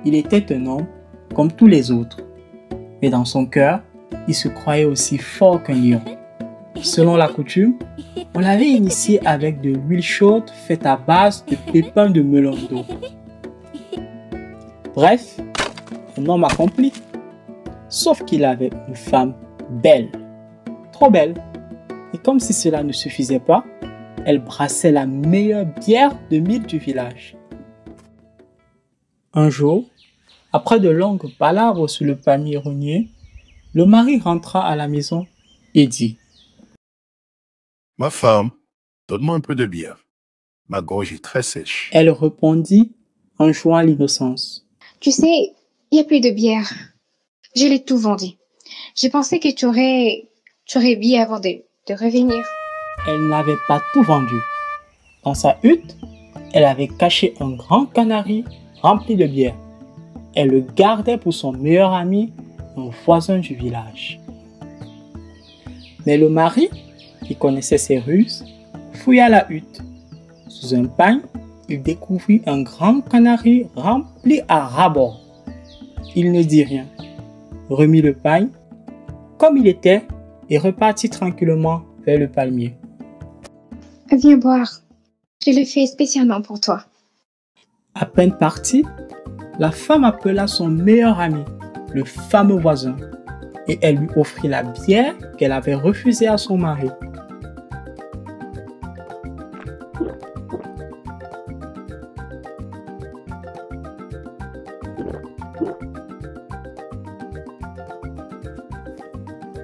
Il était un homme comme tous les autres. Mais dans son cœur, il se croyait aussi fort qu'un lion. Selon la coutume, on l'avait initié avec de l'huile chaude faite à base de pépins de melon d'eau. Bref, un homme accompli. Sauf qu'il avait une femme belle, trop belle. Et comme si cela ne suffisait pas, elle brassait la meilleure bière de mille du village. Un jour, après de longues palabres sur le palmier rognier, le mari rentra à la maison et dit: Ma femme, donne-moi un peu de bière. Ma gorge est très sèche. Elle répondit en jouant à l'innocence: Tu sais, il n'y a plus de bière. Je l'ai tout vendu. J'ai pensé que tu aurais bu avant de revenir. Elle n'avait pas tout vendu. Dans sa hutte, elle avait caché un grand canari rempli de bière. Elle le gardait pour son meilleur ami, un voisin du village. Mais le mari, qui connaissait ses ruses, fouilla la hutte. Sous un pagne, il découvrit un grand canari rempli à ras-bord. Il ne dit rien, remit le pagne comme il était et repartit tranquillement vers le palmier. Viens boire. Je l'ai fait spécialement pour toi. À peine partie, la femme appela son meilleur ami, le fameux voisin, et elle lui offrit la bière qu'elle avait refusée à son mari.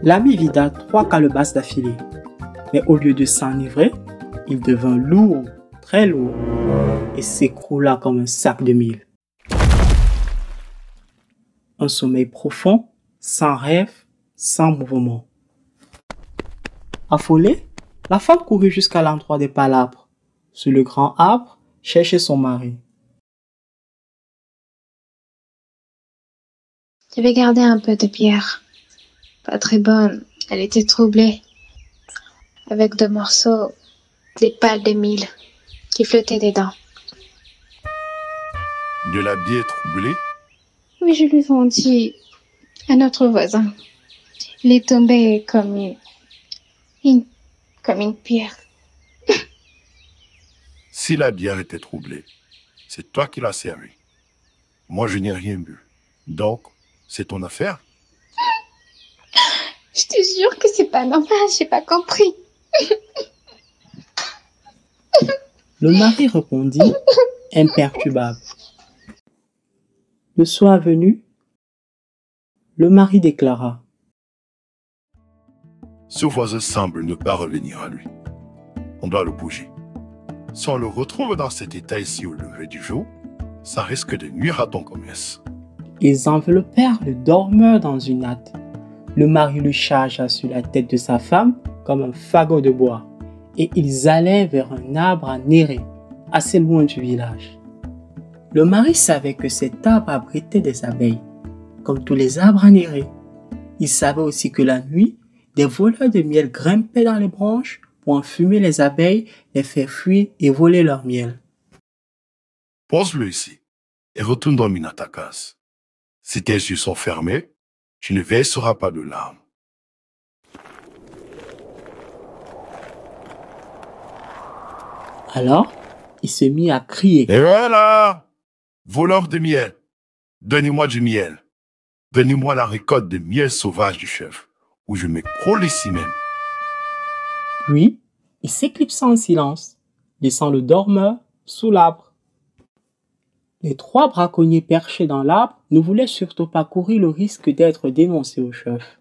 L'ami vida 3 calebasses d'affilée, mais au lieu de s'enivrer, il devint lourd, très lourd, et s'écroula comme un sac de mil. Un sommeil profond, sans rêve, sans mouvement. Affolée, la femme courut jusqu'à l'endroit des palabres. Sur le grand arbre, cherchait son mari. J'avais gardé un peu de bière. Pas très bonne. Elle était troublée. Avec 2 morceaux, des pales de mil qui flottaient dedans. De la bière troublée? Oui, je l'ai vendu à notre voisin. Il est tombé comme une pierre. Si la bière était troublée, c'est toi qui l'as servi. Moi, je n'ai rien bu. Donc, c'est ton affaire? Je te jure que c'est pas normal, j'ai pas compris. Le mari répondit, imperturbable. Le soir venu, le mari déclara: Ce voisin semble ne pas revenir à lui. On doit le bouger. Si on le retrouve dans cet état ici au lever du jour, ça risque de nuire à ton commerce. Ils enveloppèrent le dormeur dans une natte. Le mari le chargea sur la tête de sa femme comme un fagot de bois, et ils allaient vers un arbre à Néré, assez loin du village. Le mari savait que cet arbre abritait des abeilles, comme tous les arbres à Néré. Il savait aussi que la nuit, des voleurs de miel grimpaient dans les branches pour enfumer les abeilles, les faire fuir et voler leur miel. Pose-le ici et retourne dormir dans ta case. Si tes yeux sont fermés, tu ne verseras pas de larmes. Alors, il se mit à crier. Et voilà! Voleur de miel, donnez-moi du miel. Donnez-moi la récolte de miel sauvage du chef, ou je m'écroule ici même. Puis, il s'éclipsa en silence, laissant le dormeur sous l'arbre. Les 3 braconniers perchés dans l'arbre ne voulaient surtout pas courir le risque d'être dénoncés au chef.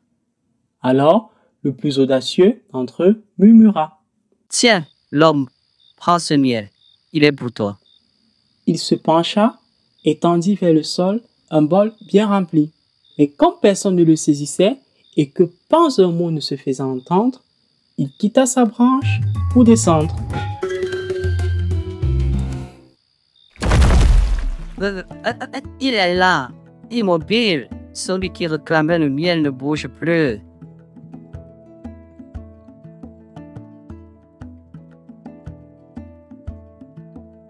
Alors, le plus audacieux d'entre eux murmura: Tiens, l'homme, prends ce miel, il est pour toi. Il se pencha et tendit vers le sol un bol bien rempli. Mais comme personne ne le saisissait et que pas un mot ne se faisait entendre, il quitta sa branche pour descendre. Il est là, immobile. Celui qui réclamait le miel ne bouge plus.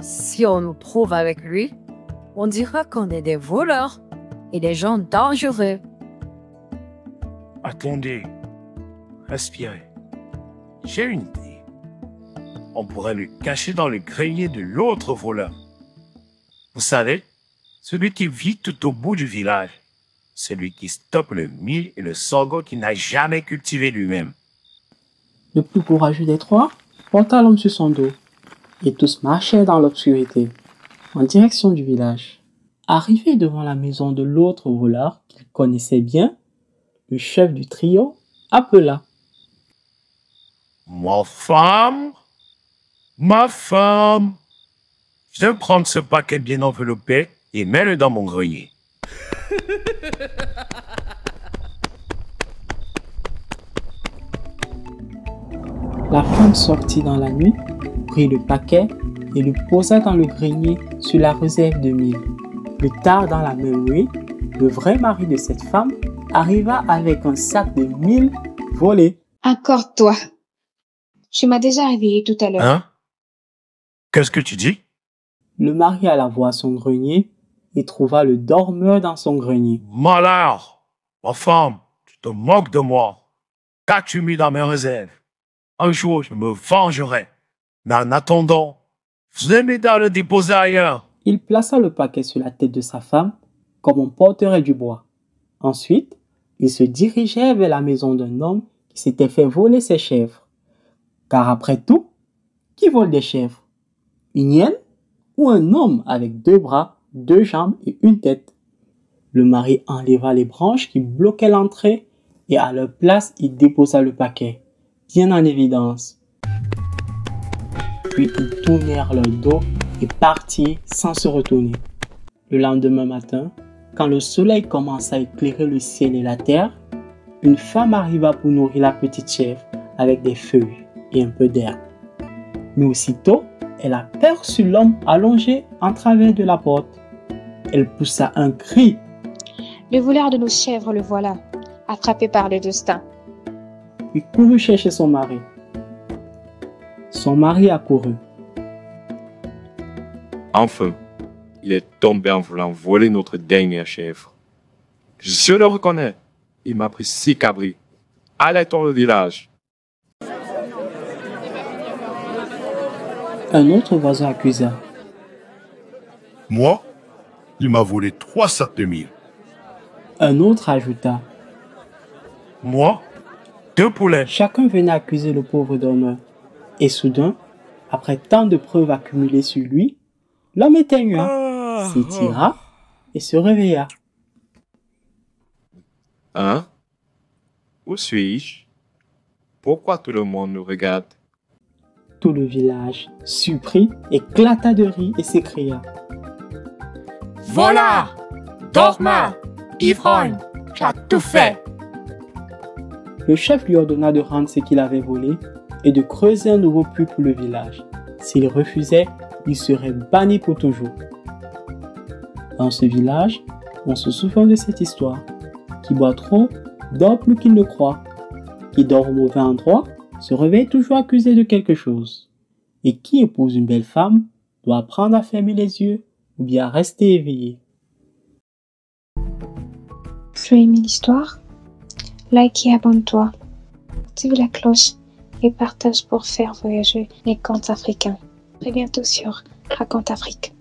Si on nous trouve avec lui, On dira qu'on est des voleurs et des gens dangereux. Attendez. Respirez. J'ai une idée. On pourrait le cacher dans le grenier de l'autre voleur. Vous savez, celui qui vit tout au bout du village. Celui qui stoppe le mil et le sorgho qu'il n'a jamais cultivé lui-même. Le plus courageux des trois porta l'homme sur son dos, et tous marchèrent dans l'obscurité, en direction du village. Arrivé devant la maison de l'autre voleur qu'il connaissait bien, le chef du trio appela. Ma femme, ma femme, viens prendre ce paquet bien enveloppé et mets-le dans mon grenier. La femme sortit dans la nuit, prit le paquet et le posa dans le grenier sur la réserve de mil. Plus tard dans la même nuit, le vrai mari de cette femme arriva avec un sac de mil volé. Encore toi. Tu m'as déjà réveillé tout à l'heure. Hein? Qu'est-ce que tu dis? Le mari alla voir son grenier et trouva le dormeur dans son grenier. Malheur! Ma femme, tu te moques de moi. Qu'as-tu mis dans mes réserves? Un jour, je me vengerai. Mais en attendant, viens m'aider à le déposer ailleurs. Il plaça le paquet sur la tête de sa femme, comme on porterait du bois. Ensuite, il se dirigeait vers la maison d'un homme qui s'était fait voler ses chèvres. Car après tout, qui vole des chèvres? Une hyène ou un homme avec 2 bras, 2 jambes et une tête? Le mari enleva les branches qui bloquaient l'entrée et à leur place, il déposa le paquet, bien en évidence. Puis ils tournèrent leur dos et partirent sans se retourner. Le lendemain matin, quand le soleil commença à éclairer le ciel et la terre, une femme arriva pour nourrir la petite chèvre avec des feuilles et un peu d'herbe. Mais aussitôt, elle aperçut l'homme allongé en travers de la porte. Elle poussa un cri. Le voleur de nos chèvres, le voilà, attrapé par le destin. Puis courut chercher son mari. Son mari accourut. Enfin, il est tombé en voulant voler notre dernière chèvre. Je le reconnais. Il m'a pris 6 cabris. Allez-t'en au village. Un autre voisin accusa. Moi, il m'a volé 3 sacs de mil. Un autre ajouta. Moi, 2 poulets. Chacun venait accuser le pauvre dormeur. Et soudain, après tant de preuves accumulées sur lui, l'homme éteignua, s'étira et se réveilla. Hein? Où suis-je? Pourquoi tout le monde nous regarde? Tout le village, surpris, éclata de rire et s'écria. Voilà! Dormeur! Ivrogne! Tu as tout fait! Le chef lui ordonna de rendre ce qu'il avait volé et de creuser un nouveau puits pour le village. S'il refusait, il serait banni pour toujours. Dans ce village, on se souvient de cette histoire. Qui boit trop, dort plus qu'il ne croit. Qui dort au mauvais endroit, se réveille toujours accusé de quelque chose. Et qui épouse une belle femme, doit apprendre à fermer les yeux ou bien rester éveillé. Tu as aimé l'histoire? Like et abonne-toi. Active la cloche et partage pour faire voyager les contes africains. À très bientôt sur Raconte Afrique.